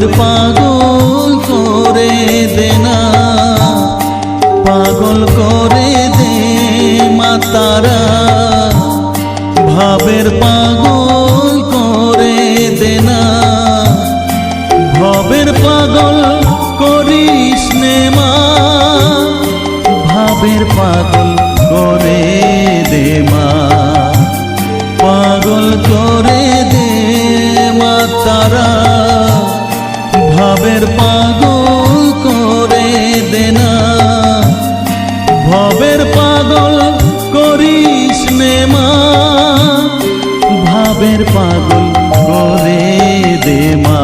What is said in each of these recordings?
ভাবের পাগল করে দে না, পাগল করে দে মা তারা, ভাবের পাগল করে দে না, ভবের পাগল করিস নে মা, ভাবের পাগল করে দে মা, পাগল করে দে মা তারা, ভাবের পাগল করে দে না, ভবের পাগল করিস নে মা, ভাবের পাগল করে দে মা,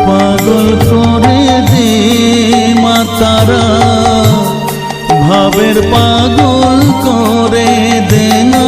পাগল করে দে মা তারা, ভাবের পাগল করে দে না।